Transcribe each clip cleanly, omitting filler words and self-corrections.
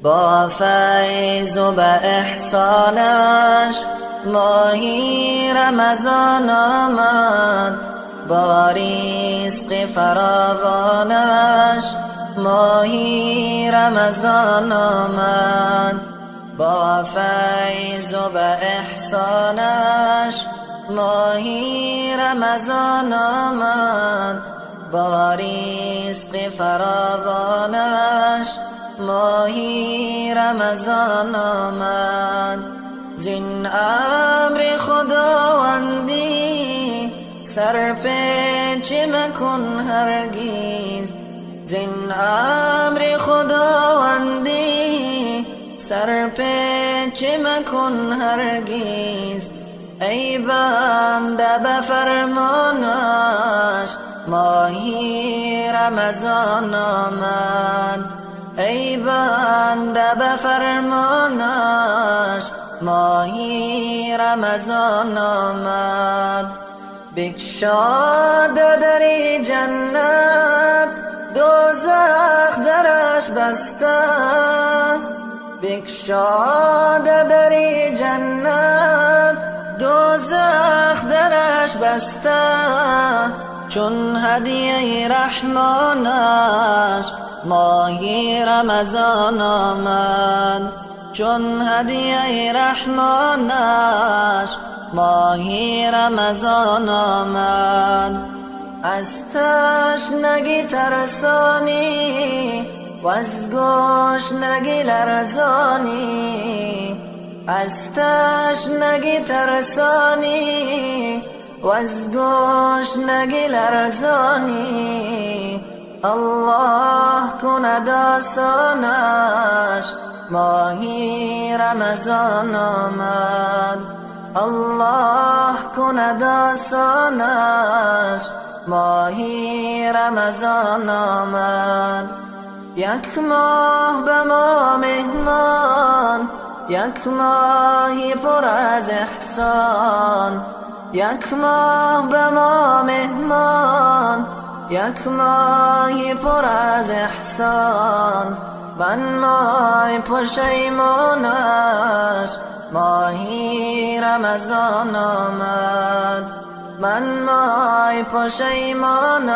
با فیض و به احسانش ماهی رمضان آمد، با رزق فراوانش ماهی رمضان آمد. با فیض و به احسانش ماهی رمضان آمد، با رزق فراوانش ماهی رمضان آمد. زین امر خداوندی سر پیچ مکن هرگز، زین امر خداوندی سر پیچ مکن هرگز. ای بنده به فرمانش ماهی رمضان آمد، ای بنده به فرمانش ماهی رمضان آمد. بگشاد در جنت دوزخ درش بسته، بگشاد در جنت دوزخ درش بسته. چون هدیه رحمانش ماهی رمضان آمد، چون هدیه رحمانش ماهی رمضان آمد. از تشنگی ترسانی و از گشنگی لرزانی، از تشنگی ترسانی و از گشنگی لرزانی. الله کند آسانش ماهی رمضان آمد، الله کند آسانش ماهی رمضان آمد. یک ماه به ما مهمان، یک ماهی پر از احسان، یک ماه به ما مهمان، یک ماهی پر از احسان. من مای پشیمانش ماهی رمضان آمد، من مای پشیمانش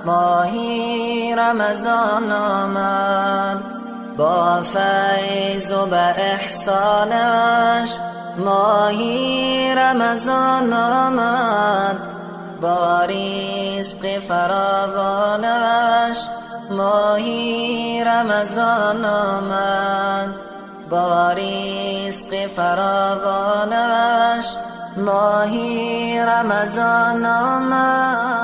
ماهی رمضان آمد. با فیض و به احسانش ماهی رمضان آمد، با رزق فراوانش ماهی رمضان آمد، با رزق فراوانش ماهی رمضان آمد.